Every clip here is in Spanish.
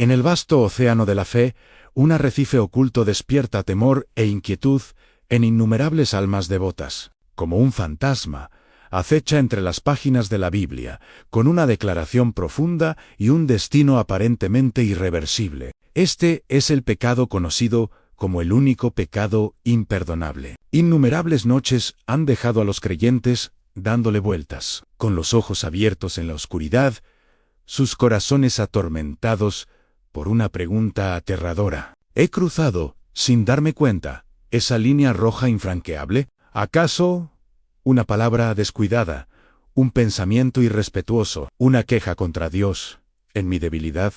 En el vasto océano de la fe, un arrecife oculto despierta temor e inquietud en innumerables almas devotas. Como un fantasma, acecha entre las páginas de la Biblia, con una declaración profunda y un destino aparentemente irreversible. Este es el pecado conocido como el único pecado imperdonable. Innumerables noches han dejado a los creyentes dándole vueltas, con los ojos abiertos en la oscuridad, sus corazones atormentados por una pregunta aterradora. ¿He cruzado, sin darme cuenta, esa línea roja infranqueable? ¿Acaso una palabra descuidada, un pensamiento irrespetuoso, una queja contra Dios, en mi debilidad,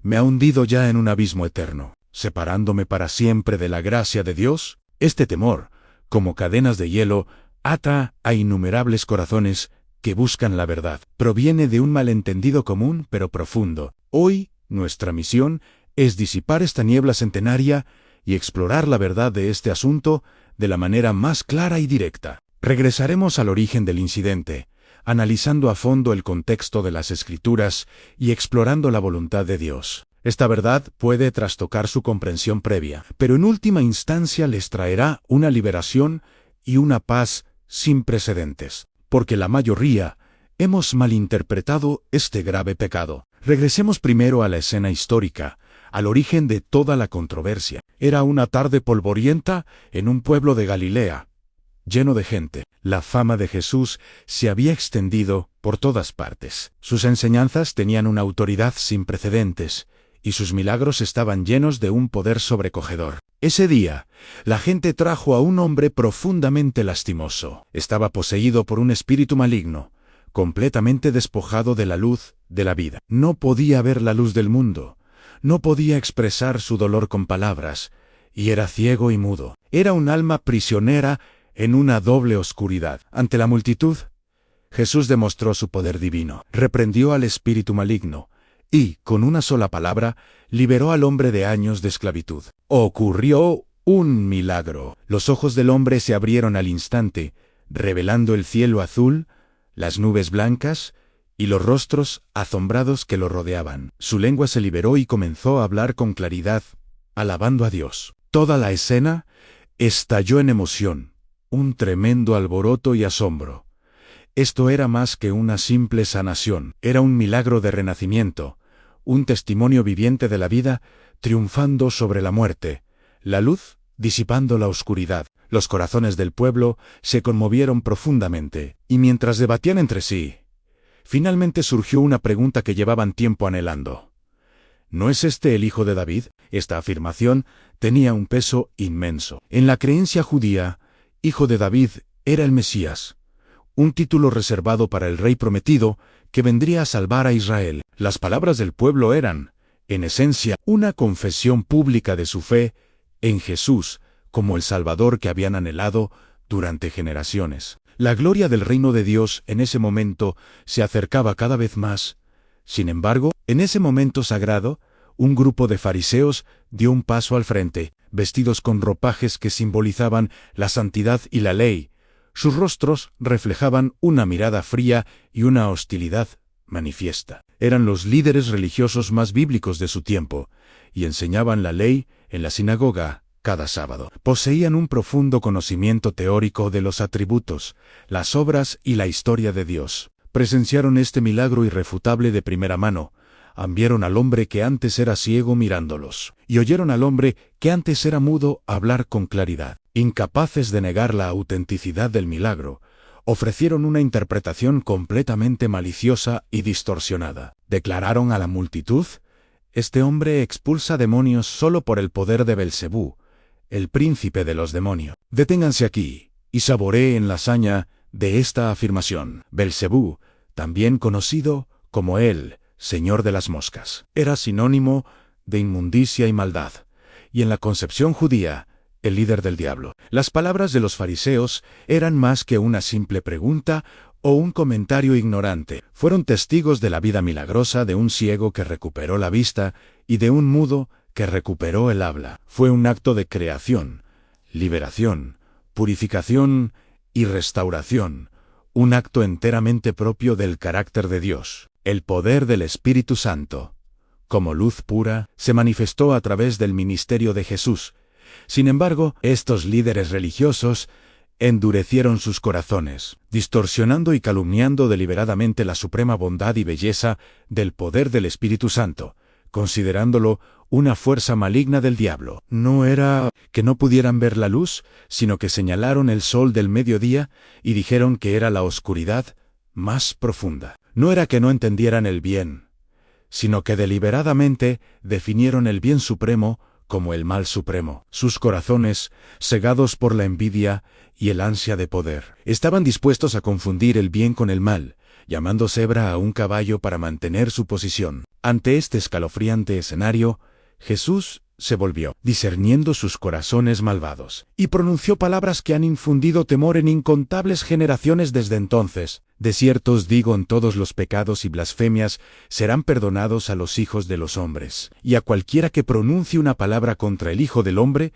me ha hundido ya en un abismo eterno, separándome para siempre de la gracia de Dios? Este temor, como cadenas de hielo, ata a innumerables corazones que buscan la verdad. Proviene de un malentendido común pero profundo. Hoy, nuestra misión es disipar esta niebla centenaria y explorar la verdad de este asunto de la manera más clara y directa. Regresaremos al origen del incidente, analizando a fondo el contexto de las Escrituras y explorando la voluntad de Dios. Esta verdad puede trastocar su comprensión previa, pero en última instancia les traerá una liberación y una paz sin precedentes, porque la mayoría hemos malinterpretado este grave pecado. Regresemos primero a la escena histórica, al origen de toda la controversia. Era una tarde polvorienta en un pueblo de Galilea, lleno de gente. La fama de Jesús se había extendido por todas partes. Sus enseñanzas tenían una autoridad sin precedentes, y sus milagros estaban llenos de un poder sobrecogedor. Ese día, la gente trajo a un hombre profundamente lastimoso. Estaba poseído por un espíritu maligno, completamente despojado de la luz de la vida. No podía ver la luz del mundo, no podía expresar su dolor con palabras, y era ciego y mudo. Era un alma prisionera en una doble oscuridad. Ante la multitud, Jesús demostró su poder divino, reprendió al espíritu maligno, y, con una sola palabra, liberó al hombre de años de esclavitud. Ocurrió un milagro. Los ojos del hombre se abrieron al instante, revelando el cielo azul, las nubes blancas y los rostros asombrados que lo rodeaban. Su lengua se liberó y comenzó a hablar con claridad, alabando a Dios. Toda la escena estalló en emoción, un tremendo alboroto y asombro. Esto era más que una simple sanación, era un milagro de renacimiento, un testimonio viviente de la vida triunfando sobre la muerte, la luz disipando la oscuridad. Los corazones del pueblo se conmovieron profundamente, y mientras debatían entre sí, finalmente surgió una pregunta que llevaban tiempo anhelando. ¿No es este el hijo de David? Esta afirmación tenía un peso inmenso. En la creencia judía, hijo de David era el Mesías, un título reservado para el rey prometido que vendría a salvar a Israel. Las palabras del pueblo eran, en esencia, una confesión pública de su fe en Jesús como el Salvador que habían anhelado durante generaciones. La gloria del reino de Dios en ese momento se acercaba cada vez más. Sin embargo, en ese momento sagrado, un grupo de fariseos dio un paso al frente, vestidos con ropajes que simbolizaban la santidad y la ley. Sus rostros reflejaban una mirada fría y una hostilidad manifiesta. Eran los líderes religiosos más bíblicos de su tiempo, y enseñaban la ley en la sinagoga cada sábado. Poseían un profundo conocimiento teórico de los atributos, las obras y la historia de Dios. Presenciaron este milagro irrefutable de primera mano. Vieron al hombre que antes era ciego mirándolos, y oyeron al hombre que antes era mudo hablar con claridad. Incapaces de negar la autenticidad del milagro, ofrecieron una interpretación completamente maliciosa y distorsionada. Declararon a la multitud: este hombre expulsa demonios solo por el poder de Belcebú, el príncipe de los demonios. Deténganse aquí y saboreen la hazaña de esta afirmación. Belcebú, también conocido como el señor de las moscas, era sinónimo de inmundicia y maldad, y en la concepción judía, el líder del diablo. Las palabras de los fariseos eran más que una simple pregunta o un comentario ignorante. Fueron testigos de la vida milagrosa de un ciego que recuperó la vista y de un mudo que recuperó el habla. Fue un acto de creación, liberación, purificación y restauración, un acto enteramente propio del carácter de Dios. El poder del Espíritu Santo, como luz pura, se manifestó a través del ministerio de Jesús. Sin embargo, estos líderes religiosos endurecieron sus corazones, distorsionando y calumniando deliberadamente la suprema bondad y belleza del poder del Espíritu Santo, considerándolo una fuerza maligna del diablo. No era que no pudieran ver la luz, sino que señalaron el sol del mediodía y dijeron que era la oscuridad más profunda. No era que no entendieran el bien, sino que deliberadamente definieron el bien supremo como el mal supremo. Sus corazones, cegados por la envidia y el ansia de poder, estaban dispuestos a confundir el bien con el mal, llamando cebra a un caballo para mantener su posición. Ante este escalofriante escenario, Jesús se volvió, discerniendo sus corazones malvados, y pronunció palabras que han infundido temor en incontables generaciones desde entonces. De cierto os digo, en todos los pecados y blasfemias serán perdonados a los hijos de los hombres, y a cualquiera que pronuncie una palabra contra el Hijo del Hombre,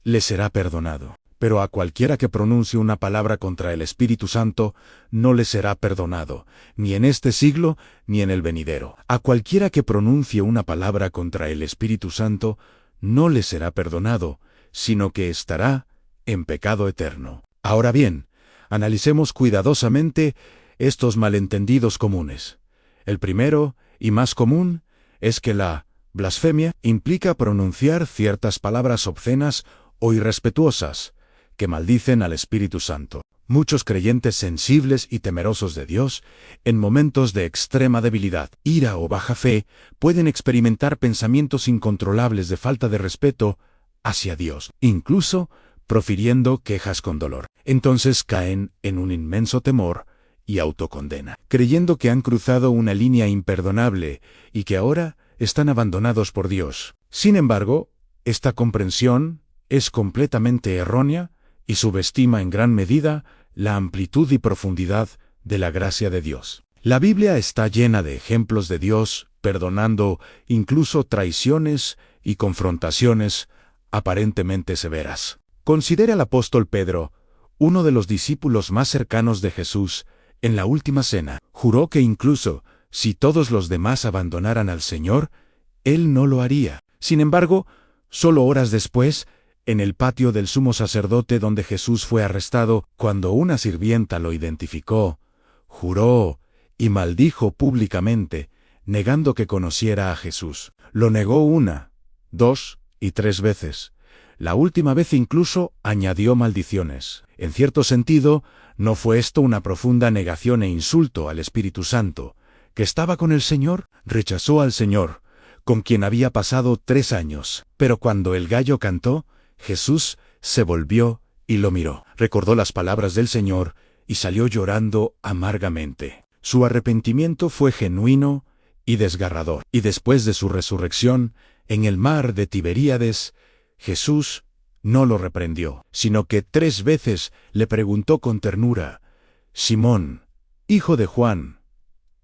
le será perdonado. Pero a cualquiera que pronuncie una palabra contra el Espíritu Santo, no le será perdonado, ni en este siglo, ni en el venidero. A cualquiera que pronuncie una palabra contra el Espíritu Santo, no le será perdonado, sino que estará en pecado eterno. Ahora bien, analicemos cuidadosamente estos malentendidos comunes. El primero, y más común, es que la blasfemia implica pronunciar ciertas palabras obscenas o irrespetuosas, que maldicen al Espíritu Santo. Muchos creyentes sensibles y temerosos de Dios, en momentos de extrema debilidad, ira o baja fe, pueden experimentar pensamientos incontrolables de falta de respeto hacia Dios, incluso profiriendo quejas con dolor. Entonces caen en un inmenso temor y autocondena, creyendo que han cruzado una línea imperdonable y que ahora están abandonados por Dios. Sin embargo, esta comprensión es completamente errónea y subestima en gran medida la amplitud y profundidad de la gracia de Dios. La Biblia está llena de ejemplos de Dios perdonando incluso traiciones y confrontaciones aparentemente severas. Considera al apóstol Pedro, uno de los discípulos más cercanos de Jesús, en la última cena. Juró que incluso si todos los demás abandonaran al Señor, él no lo haría. Sin embargo, solo horas después, en el patio del sumo sacerdote donde Jesús fue arrestado, cuando una sirvienta lo identificó, juró y maldijo públicamente, negando que conociera a Jesús. Lo negó 1, 2 y 3 veces. La última vez incluso añadió maldiciones. En cierto sentido, ¿no fue esto una profunda negación e insulto al Espíritu Santo, que estaba con el Señor? Rechazó al Señor, con quien había pasado 3 años. Pero cuando el gallo cantó, Jesús se volvió y lo miró. Recordó las palabras del Señor y salió llorando amargamente. Su arrepentimiento fue genuino y desgarrador. Y después de su resurrección, en el mar de Tiberíades, Jesús no lo reprendió, sino que 3 veces le preguntó con ternura: Simón, hijo de Juan,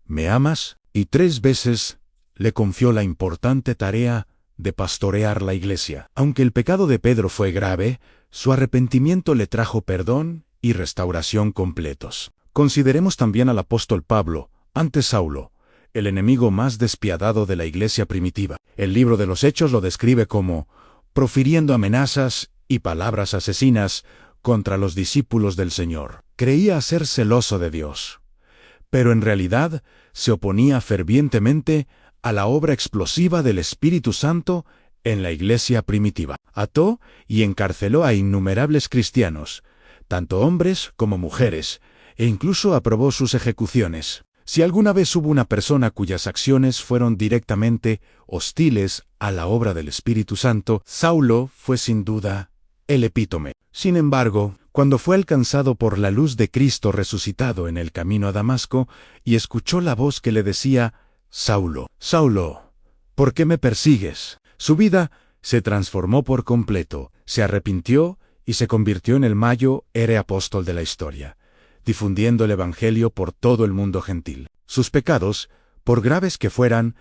¿me amas? Y 3 veces le confió la importante tarea de pastorear la iglesia. Aunque el pecado de Pedro fue grave, su arrepentimiento le trajo perdón y restauración completos. Consideremos también al apóstol Pablo, antes Saulo, el enemigo más despiadado de la iglesia primitiva. El libro de los Hechos lo describe como profiriendo amenazas y palabras asesinas contra los discípulos del Señor. Creía ser celoso de Dios, pero en realidad se oponía fervientemente a la obra explosiva del Espíritu Santo en la iglesia primitiva. Ató y encarceló a innumerables cristianos, tanto hombres como mujeres, e incluso aprobó sus ejecuciones. Si alguna vez hubo una persona cuyas acciones fueron directamente hostiles a la obra del Espíritu Santo, Saulo fue sin duda el epítome. Sin embargo, cuando fue alcanzado por la luz de Cristo resucitado en el camino a Damasco, y escuchó la voz que le decía: Saulo, Saulo, ¿por qué me persigues? Su vida se transformó por completo, se arrepintió y se convirtió en el mayor apóstol de la historia, difundiendo el Evangelio por todo el mundo gentil. Sus pecados, por graves que fueran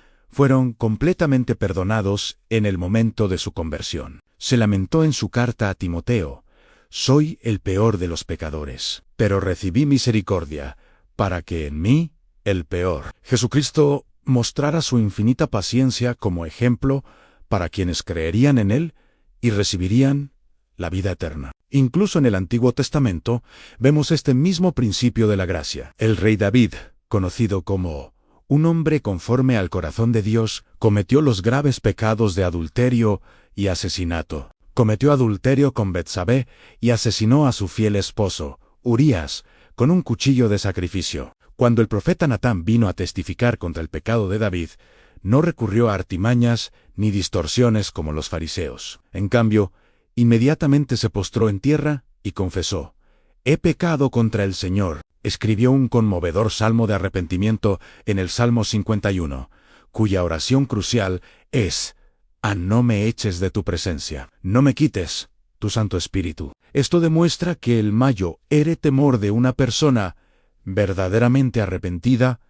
completamente perdonados en el momento de su conversión. Se lamentó en su carta a Timoteo: soy el peor de los pecadores, pero recibí misericordia, para que en mí, el peor, Jesucristo mostrara su infinita paciencia como ejemplo para quienes creerían en Él y recibirían la vida eterna. Incluso en el Antiguo Testamento vemos este mismo principio de la gracia. El rey David, conocido como un hombre conforme al corazón de Dios, cometió los graves pecados de adulterio y asesinato. Cometió adulterio con Betsabé y asesinó a su fiel esposo, Urías, con un cuchillo de sacrificio. Cuando el profeta Natán vino a testificar contra el pecado de David, no recurrió a artimañas ni distorsiones como los fariseos. En cambio, inmediatamente se postró en tierra y confesó: «He pecado contra el Señor». Escribió un conmovedor salmo de arrepentimiento en el Salmo 51, cuya oración crucial es: «No me eches de tu presencia, no me quites tu Santo Espíritu». Esto demuestra que el mayor temor de una persona verdaderamente arrepentida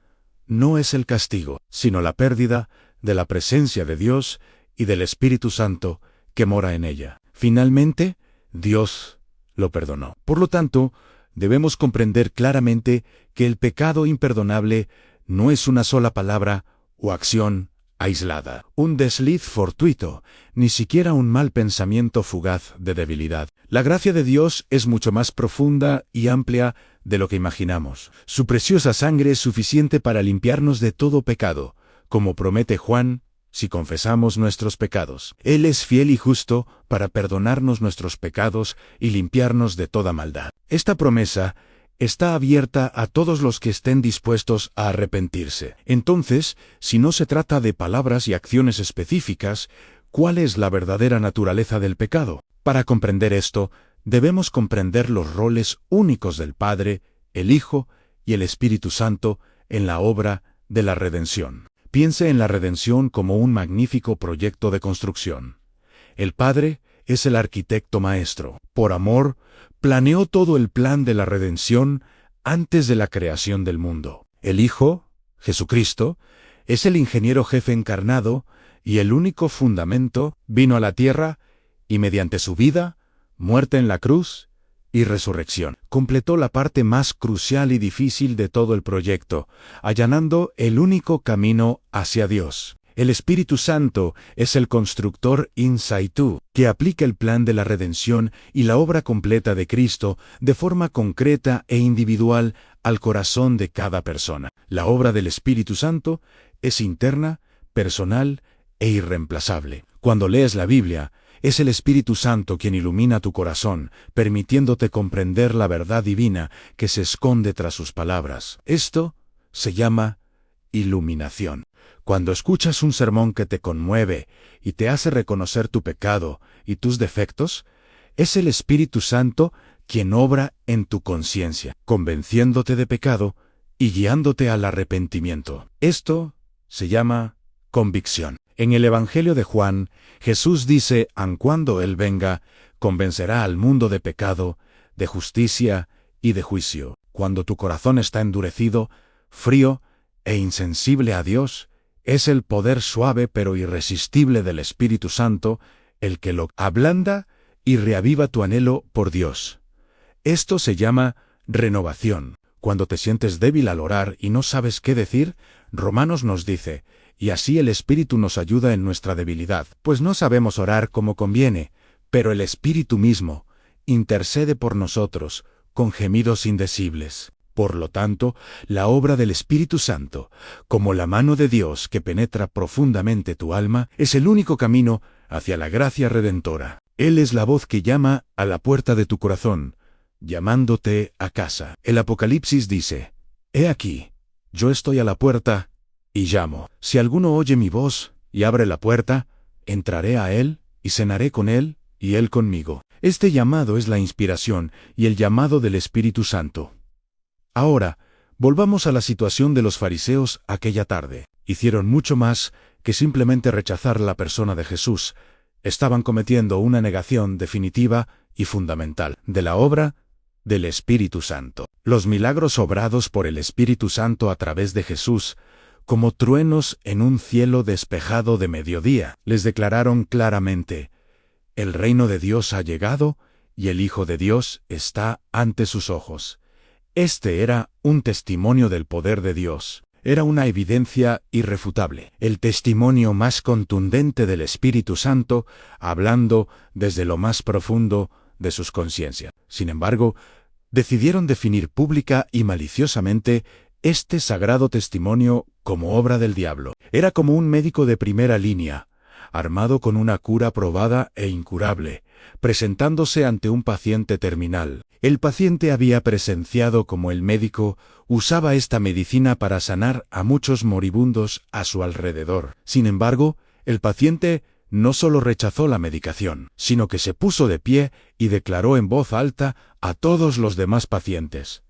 no es el castigo, sino la pérdida de la presencia de Dios y del Espíritu Santo que mora en ella. Finalmente, Dios lo perdonó. Por lo tanto, debemos comprender claramente que el pecado imperdonable no es una sola palabra o acción aislada, un desliz fortuito, ni siquiera un mal pensamiento fugaz de debilidad. La gracia de Dios es mucho más profunda y amplia de lo que imaginamos. Su preciosa sangre es suficiente para limpiarnos de todo pecado, como promete Juan, si confesamos nuestros pecados. Él es fiel y justo para perdonarnos nuestros pecados y limpiarnos de toda maldad. Esta promesa está abierta a todos los que estén dispuestos a arrepentirse. Entonces, si no se trata de palabras y acciones específicas, ¿cuál es la verdadera naturaleza del pecado? Para comprender esto, debemos comprender los roles únicos del Padre, el Hijo y el Espíritu Santo en la obra de la redención. Piense en la redención como un magnífico proyecto de construcción. El Padre es el arquitecto maestro. Por amor, planeó todo el plan de la redención antes de la creación del mundo. El Hijo, Jesucristo, es el ingeniero jefe encarnado y el único fundamento. Vino a la tierra y mediante su vida, muerte en la cruz y resurrección, completó la parte más crucial y difícil de todo el proyecto, allanando el único camino hacia Dios. El Espíritu Santo es el constructor in situ, que aplica el plan de la redención y la obra completa de Cristo de forma concreta e individual al corazón de cada persona. La obra del Espíritu Santo es interna, personal e irreemplazable. Cuando lees la Biblia, es el Espíritu Santo quien ilumina tu corazón, permitiéndote comprender la verdad divina que se esconde tras sus palabras. Esto se llama iluminación. Cuando escuchas un sermón que te conmueve y te hace reconocer tu pecado y tus defectos, es el Espíritu Santo quien obra en tu conciencia, convenciéndote de pecado y guiándote al arrepentimiento. Esto se llama convicción. En el Evangelio de Juan, Jesús dice: «Aun cuando Él venga, convencerá al mundo de pecado, de justicia y de juicio». Cuando tu corazón está endurecido, frío e insensible a Dios, es el poder suave pero irresistible del Espíritu Santo el que lo ablanda y reaviva tu anhelo por Dios. Esto se llama renovación. Cuando te sientes débil al orar y no sabes qué decir, Romanos nos dice: «Y así el Espíritu nos ayuda en nuestra debilidad, pues no sabemos orar como conviene, pero el Espíritu mismo intercede por nosotros con gemidos indecibles». Por lo tanto, la obra del Espíritu Santo, como la mano de Dios que penetra profundamente tu alma, es el único camino hacia la gracia redentora. Él es la voz que llama a la puerta de tu corazón, llamándote a casa. El Apocalipsis dice: «He aquí, yo estoy a la puerta y llamo. Si alguno oye mi voz y abre la puerta, entraré a él y cenaré con él y él conmigo». Este llamado es la inspiración y el llamado del Espíritu Santo. Ahora, volvamos a la situación de los fariseos aquella tarde. Hicieron mucho más que simplemente rechazar la persona de Jesús. Estaban cometiendo una negación definitiva y fundamental de la obra del Espíritu Santo. Los milagros obrados por el Espíritu Santo a través de Jesús, como truenos en un cielo despejado de mediodía, les declararon claramente: «El reino de Dios ha llegado y el Hijo de Dios está ante sus ojos». Este era un testimonio del poder de Dios. Era una evidencia irrefutable, el testimonio más contundente del Espíritu Santo, hablando desde lo más profundo de sus conciencias. Sin embargo, decidieron definir pública y maliciosamente este sagrado testimonio como obra del diablo. Era como un médico de primera línea, armado con una cura probada e incurable, presentándose ante un paciente terminal. El paciente había presenciado cómo el médico usaba esta medicina para sanar a muchos moribundos a su alrededor. Sin embargo, el paciente no solo rechazó la medicación, sino que se puso de pie y declaró en voz alta a todos los demás pacientes: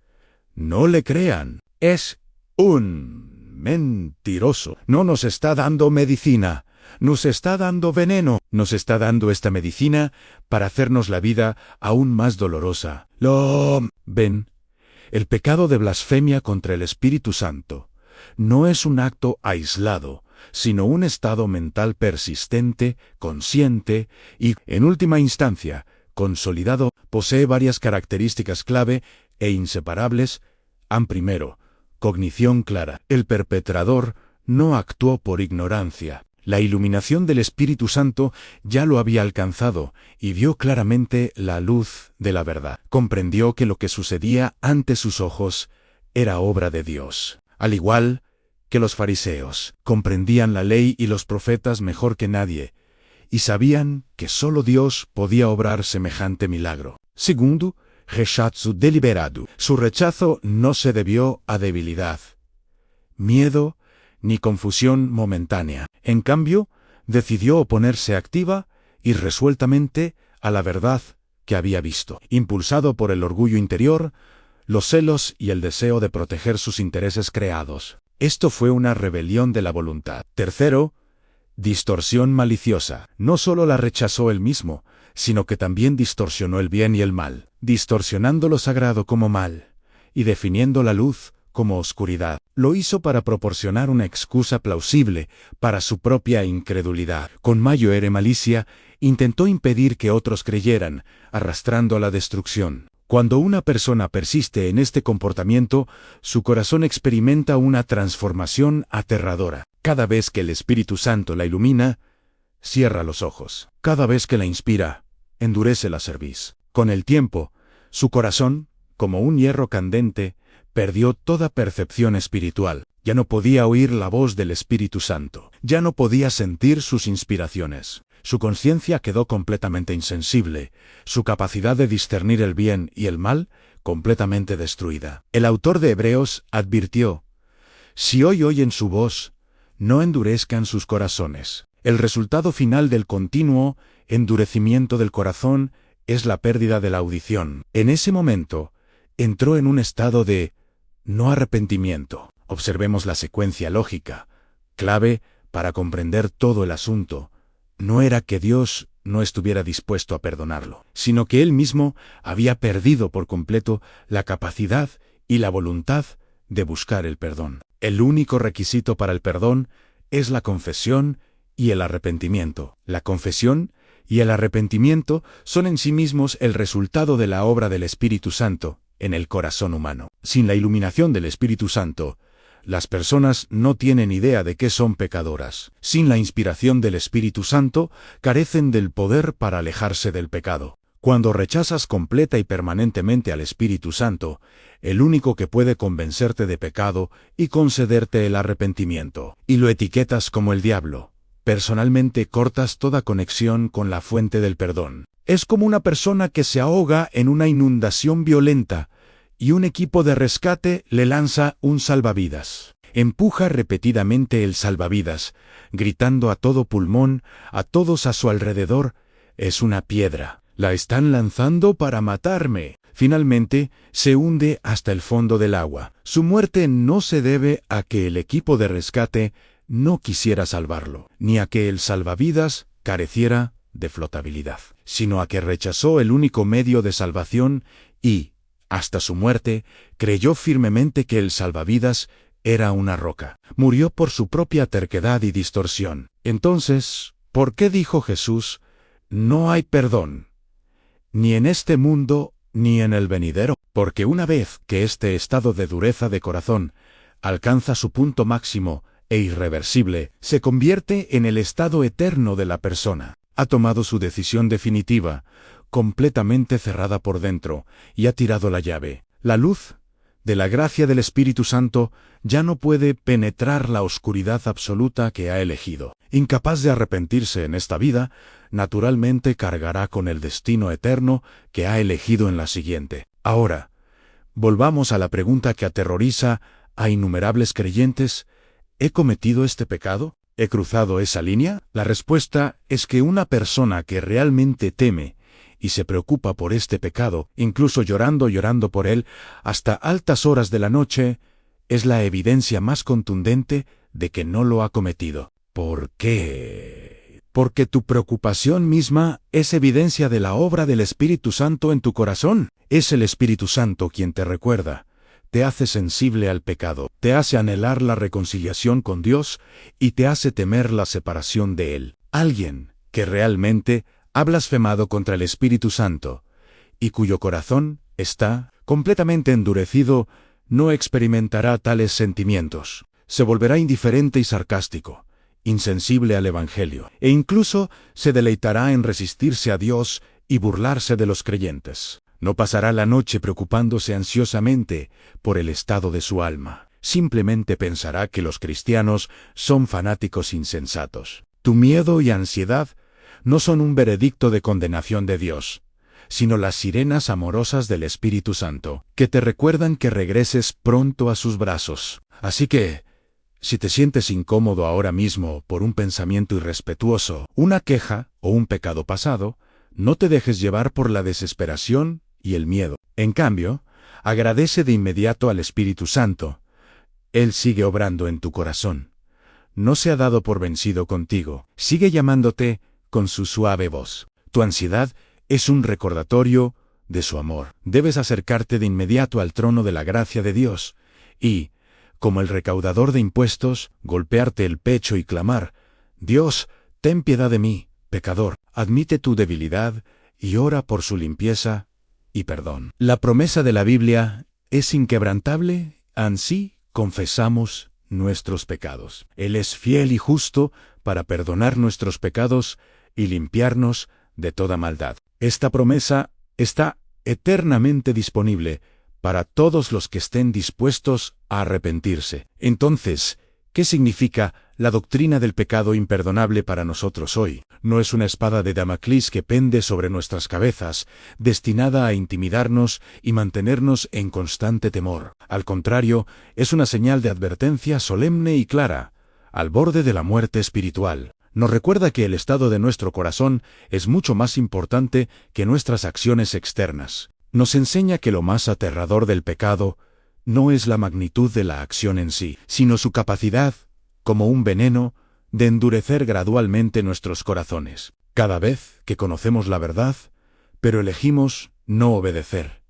«No le crean, es un mentiroso. No nos está dando medicina. Nos está dando veneno, nos está dando esta medicina para hacernos la vida aún más dolorosa». Ven, el pecado de blasfemia contra el Espíritu Santo no es un acto aislado, sino un estado mental persistente, consciente y, en última instancia, consolidado. Posee varias características clave e inseparables. Primero, cognición clara. El perpetrador no actuó por ignorancia. La iluminación del Espíritu Santo ya lo había alcanzado y vio claramente la luz de la verdad. Comprendió que lo que sucedía ante sus ojos era obra de Dios. Al igual que los fariseos, comprendían la ley y los profetas mejor que nadie, y sabían que solo Dios podía obrar semejante milagro. Segundo, rechazo deliberado. Su rechazo no se debió a debilidad, miedo, ni confusión momentánea. En cambio, decidió oponerse activa y resueltamente a la verdad que había visto. Impulsado por el orgullo interior, los celos y el deseo de proteger sus intereses creados. Esto fue una rebelión de la voluntad. Tercero, distorsión maliciosa. No solo la rechazó él mismo, sino que también distorsionó el bien y el mal, distorsionando lo sagrado como mal y definiendo la luz como oscuridad. Lo hizo para proporcionar una excusa plausible para su propia incredulidad. Con mayor malicia, intentó impedir que otros creyeran, arrastrando a la destrucción. Cuando una persona persiste en este comportamiento, su corazón experimenta una transformación aterradora. Cada vez que el Espíritu Santo la ilumina, cierra los ojos. Cada vez que la inspira, endurece la cerviz. Con el tiempo, su corazón, como un hierro candente, perdió toda percepción espiritual. Ya no podía oír la voz del Espíritu Santo. Ya no podía sentir sus inspiraciones. Su conciencia quedó completamente insensible, su capacidad de discernir el bien y el mal completamente destruida. El autor de Hebreos advirtió: «Si hoy oyen su voz, no endurezcan sus corazones». El resultado final del continuo endurecimiento del corazón es la pérdida de la audición. En ese momento, entró en un estado de no arrepentimiento. Observemos la secuencia lógica, clave para comprender todo el asunto. No era que Dios no estuviera dispuesto a perdonarlo, sino que él mismo había perdido por completo la capacidad y la voluntad de buscar el perdón. El único requisito para el perdón es la confesión y el arrepentimiento. La confesión y el arrepentimiento son en sí mismos el resultado de la obra del Espíritu Santo en el corazón humano. Sin la iluminación del Espíritu Santo, las personas no tienen idea de que son pecadoras. Sin la inspiración del Espíritu Santo, carecen del poder para alejarse del pecado. Cuando rechazas completa y permanentemente al Espíritu Santo, el único que puede convencerte de pecado y concederte el arrepentimiento, y lo etiquetas como el diablo, personalmente cortas toda conexión con la fuente del perdón. Es como una persona que se ahoga en una inundación violenta, y un equipo de rescate le lanza un salvavidas. Empuja repetidamente el salvavidas, gritando a todo pulmón, a todos a su alrededor: «Es una piedra. La están lanzando para matarme». Finalmente, se hunde hasta el fondo del agua. Su muerte no se debe a que el equipo de rescate no quisiera salvarlo, ni a que el salvavidas careciera de flotabilidad, sino a que rechazó el único medio de salvación y, hasta su muerte, creyó firmemente que el salvavidas era una roca. Murió por su propia terquedad y distorsión. Entonces, ¿por qué dijo Jesús: «No hay perdón, ni en este mundo, ni en el venidero»? Porque una vez que este estado de dureza de corazón alcanza su punto máximo e irreversible, se convierte en el estado eterno de la persona. Ha tomado su decisión definitiva, completamente cerrada por dentro, y ha tirado la llave. La luz de la gracia del Espíritu Santo ya no puede penetrar la oscuridad absoluta que ha elegido. Incapaz de arrepentirse en esta vida, naturalmente cargará con el destino eterno que ha elegido en la siguiente. Ahora, volvamos a la pregunta que aterroriza a innumerables creyentes: ¿he cometido este pecado? ¿He cruzado esa línea? La respuesta es que una persona que realmente teme y se preocupa por este pecado, incluso llorando por él, hasta altas horas de la noche, es la evidencia más contundente de que no lo ha cometido. ¿Por qué? Porque tu preocupación misma es evidencia de la obra del Espíritu Santo en tu corazón. Es el Espíritu Santo quien te recuerda, te hace sensible al pecado, te hace anhelar la reconciliación con Dios y te hace temer la separación de Él. Alguien que realmente ha blasfemado contra el Espíritu Santo y cuyo corazón está completamente endurecido, no experimentará tales sentimientos. Se volverá indiferente y sarcástico, insensible al Evangelio, e incluso se deleitará en resistirse a Dios y burlarse de los creyentes. No pasará la noche preocupándose ansiosamente por el estado de su alma. Simplemente pensará que los cristianos son fanáticos insensatos. Tu miedo y ansiedad no son un veredicto de condenación de Dios, sino las sirenas amorosas del Espíritu Santo, que te recuerdan que regreses pronto a sus brazos. Así que, si te sientes incómodo ahora mismo por un pensamiento irrespetuoso, una queja o un pecado pasado, no te dejes llevar por la desesperación y el miedo. En cambio, agradece de inmediato al Espíritu Santo. Él sigue obrando en tu corazón. No se ha dado por vencido contigo. Sigue llamándote con su suave voz. Tu ansiedad es un recordatorio de su amor. Debes acercarte de inmediato al trono de la gracia de Dios y, como el recaudador de impuestos, golpearte el pecho y clamar: Dios, ten piedad de mí, pecador. Admite tu debilidad y ora por su limpieza y perdón. La promesa de la Biblia es inquebrantable, ansí confesamos nuestros pecados. Él es fiel y justo para perdonar nuestros pecados y limpiarnos de toda maldad. Esta promesa está eternamente disponible para todos los que estén dispuestos a arrepentirse. Entonces, ¿qué significa la doctrina del pecado imperdonable para nosotros hoy? No es una espada de Damocles que pende sobre nuestras cabezas, destinada a intimidarnos y mantenernos en constante temor. Al contrario, es una señal de advertencia solemne y clara, al borde de la muerte espiritual. Nos recuerda que el estado de nuestro corazón es mucho más importante que nuestras acciones externas. Nos enseña que lo más aterrador del pecado no es la magnitud de la acción en sí, sino su capacidad, como un veneno, de endurecer gradualmente nuestros corazones. Cada vez que conocemos la verdad, pero elegimos no obedecer.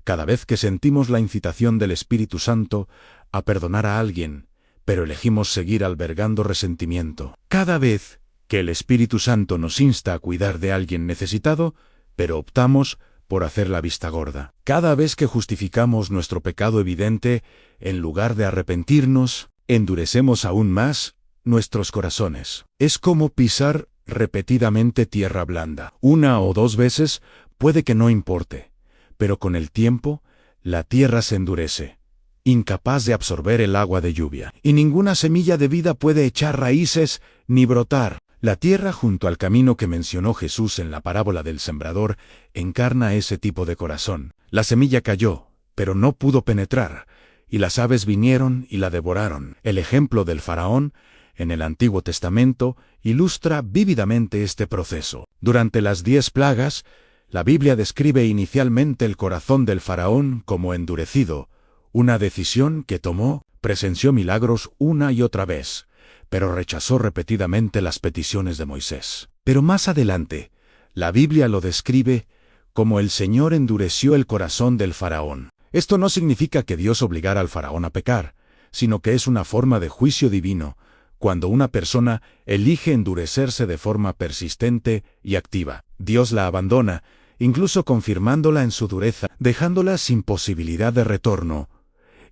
Cada vez que sentimos la incitación del Espíritu Santo a perdonar a alguien, pero elegimos seguir albergando resentimiento. Cada vez que el Espíritu Santo nos insta a cuidar de alguien necesitado, pero optamos por hacer la vista gorda. Cada vez que justificamos nuestro pecado evidente, en lugar de arrepentirnos, endurecemos aún más nuestros corazones. Es como pisar repetidamente tierra blanda. Una o dos veces puede que no importe, pero con el tiempo, la tierra se endurece, incapaz de absorber el agua de lluvia, y ninguna semilla de vida puede echar raíces ni brotar. La tierra junto al camino que mencionó Jesús en la parábola del sembrador encarna ese tipo de corazón. La semilla cayó, pero no pudo penetrar, y las aves vinieron y la devoraron. El ejemplo del faraón, en el Antiguo Testamento, ilustra vívidamente este proceso. Durante las 10 plagas, la Biblia describe inicialmente el corazón del faraón como endurecido, una decisión que tomó, presenció milagros una y otra vez, pero rechazó repetidamente las peticiones de Moisés. Pero más adelante, la Biblia lo describe como el Señor endureció el corazón del faraón. Esto no significa que Dios obligara al faraón a pecar, sino que es una forma de juicio divino, cuando una persona elige endurecerse de forma persistente y activa. Dios la abandona, incluso confirmándola en su dureza, dejándola sin posibilidad de retorno,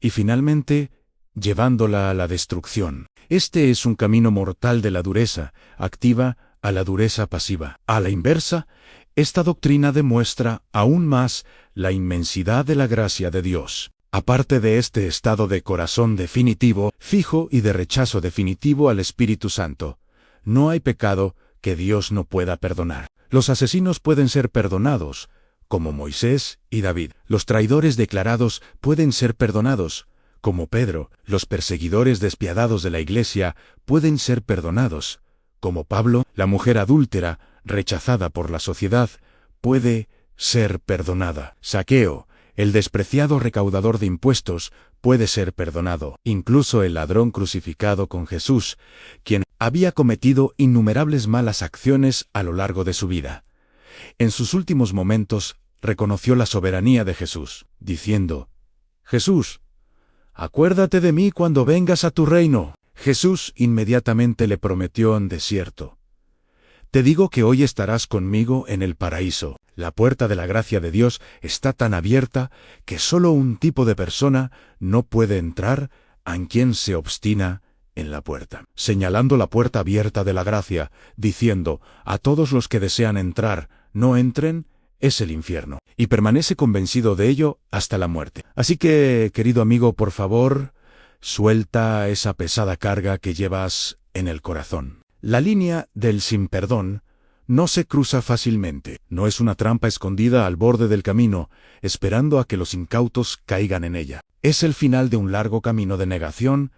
y finalmente llevándola a la destrucción. Este es un camino mortal de la dureza activa a la dureza pasiva. A la inversa, esta doctrina demuestra aún más la inmensidad de la gracia de Dios. Aparte de este estado de corazón definitivo, fijo y de rechazo definitivo al Espíritu Santo, no hay pecado que Dios no pueda perdonar. Los asesinos pueden ser perdonados, como Moisés y David. Los traidores declarados pueden ser perdonados, como Pedro. Los perseguidores despiadados de la Iglesia pueden ser perdonados, como Pablo. La mujer adúltera, rechazada por la sociedad, puede ser perdonada. Zaqueo, el despreciado recaudador de impuestos, puede ser perdonado. Incluso el ladrón crucificado con Jesús, quien había cometido innumerables malas acciones a lo largo de su vida. En sus últimos momentos, reconoció la soberanía de Jesús, diciendo: «Jesús, acuérdate de mí cuando vengas a tu reino». Jesús inmediatamente le prometió en desierto: «Te digo que hoy estarás conmigo en el paraíso». La puerta de la gracia de Dios está tan abierta que solo un tipo de persona no puede entrar, a quien se obstina en la puerta. Señalando la puerta abierta de la gracia, diciendo a todos los que desean entrar, no entren, es el infierno. Y permanece convencido de ello hasta la muerte. Así que, querido amigo, por favor, suelta esa pesada carga que llevas en el corazón. La línea del sin perdón no se cruza fácilmente. No es una trampa escondida al borde del camino, esperando a que los incautos caigan en ella. Es el final de un largo camino de negación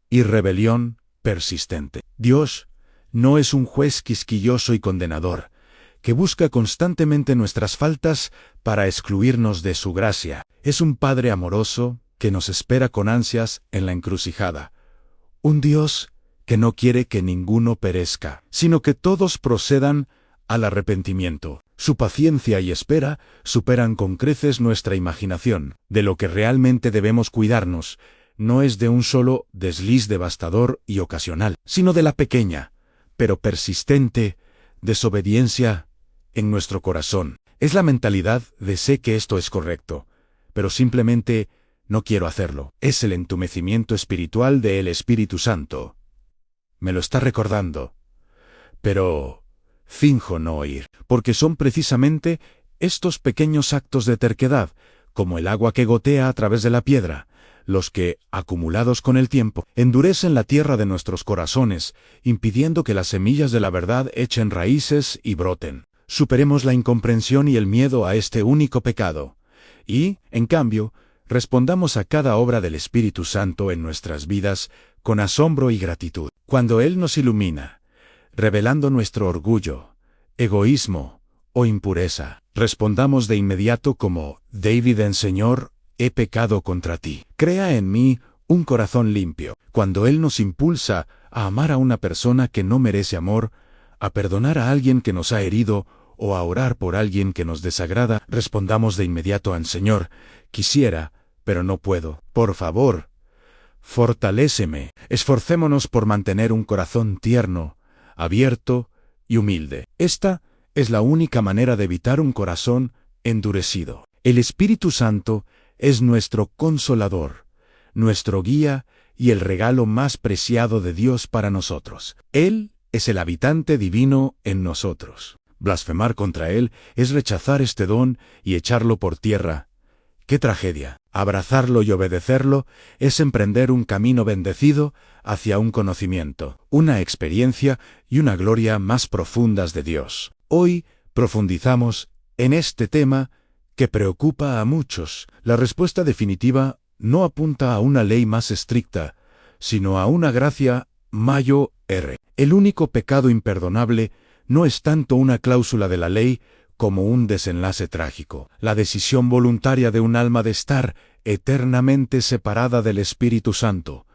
y rebelión persistente. Dios no es un juez quisquilloso y condenador, que busca constantemente nuestras faltas para excluirnos de su gracia. Es un Padre amoroso que nos espera con ansias en la encrucijada. Un Dios que no quiere que ninguno perezca, sino que todos procedan al arrepentimiento. Su paciencia y espera superan con creces nuestra imaginación. De lo que realmente debemos cuidarnos no es de un solo desliz devastador y ocasional, sino de la pequeña, pero persistente, desobediencia en nuestro corazón. Es la mentalidad de sé que esto es correcto, pero simplemente no quiero hacerlo. Es el entumecimiento espiritual del Espíritu Santo. Me lo está recordando, pero finjo no oír, porque son precisamente estos pequeños actos de terquedad, como el agua que gotea a través de la piedra, los que, acumulados con el tiempo, endurecen la tierra de nuestros corazones, impidiendo que las semillas de la verdad echen raíces y broten. Superemos la incomprensión y el miedo a este único pecado, y, en cambio, respondamos a cada obra del Espíritu Santo en nuestras vidas con asombro y gratitud. Cuando Él nos ilumina, revelando nuestro orgullo, egoísmo o impureza, respondamos de inmediato como David en Señor, he pecado contra ti. Crea en mí un corazón limpio. Cuando Él nos impulsa a amar a una persona que no merece amor, a perdonar a alguien que nos ha herido o a orar por alguien que nos desagrada, respondamos de inmediato al Señor: quisiera, pero no puedo. Por favor, fortaléceme. Esforcémonos por mantener un corazón tierno, abierto y humilde. Esta es la única manera de evitar un corazón endurecido. El Espíritu Santo es nuestro consolador, nuestro guía y el regalo más preciado de Dios para nosotros. Él es el habitante divino en nosotros. Blasfemar contra Él es rechazar este don y echarlo por tierra. ¡Qué tragedia! Abrazarlo y obedecerlo es emprender un camino bendecido hacia un conocimiento, una experiencia y una gloria más profundas de Dios. Hoy profundizamos en este tema que preocupa a muchos. La respuesta definitiva no apunta a una ley más estricta, sino a una gracia mayor. El único pecado imperdonable no es tanto una cláusula de la ley como un desenlace trágico, la decisión voluntaria de un alma de estar eternamente separada del Espíritu Santo,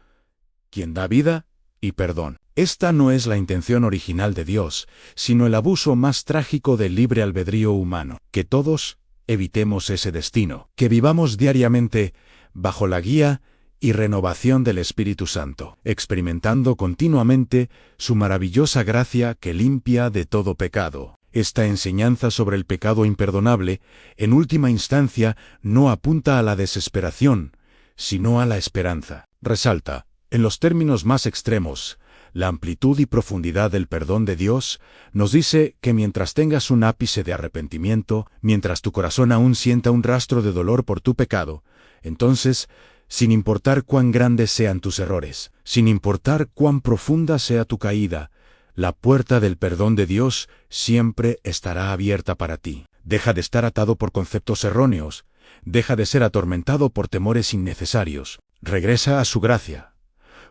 quien da vida y perdón. Esta no es la intención original de Dios, sino el abuso más trágico del libre albedrío humano. Que todos evitemos ese destino, que vivamos diariamente bajo la guía y renovación del Espíritu Santo, experimentando continuamente su maravillosa gracia que limpia de todo pecado. Esta enseñanza sobre el pecado imperdonable, en última instancia, no apunta a la desesperación, sino a la esperanza. Resalta, en los términos más extremos, la amplitud y profundidad del perdón de Dios. Nos dice que mientras tengas un ápice de arrepentimiento, mientras tu corazón aún sienta un rastro de dolor por tu pecado, entonces, sin importar cuán grandes sean tus errores, sin importar cuán profunda sea tu caída, la puerta del perdón de Dios siempre estará abierta para ti. Deja de estar atado por conceptos erróneos, deja de ser atormentado por temores innecesarios, regresa a su gracia,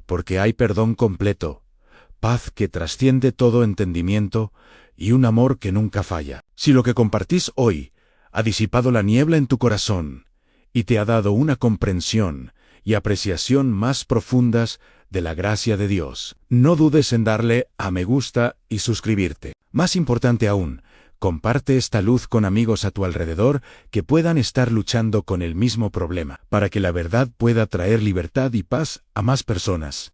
porque hay perdón completo, paz que trasciende todo entendimiento y un amor que nunca falla. Si lo que compartís hoy ha disipado la niebla en tu corazón y te ha dado una comprensión y apreciación más profundas de la gracia de Dios, no dudes en darle a me gusta y suscribirte. Más importante aún, comparte esta luz con amigos a tu alrededor que puedan estar luchando con el mismo problema, para que la verdad pueda traer libertad y paz a más personas.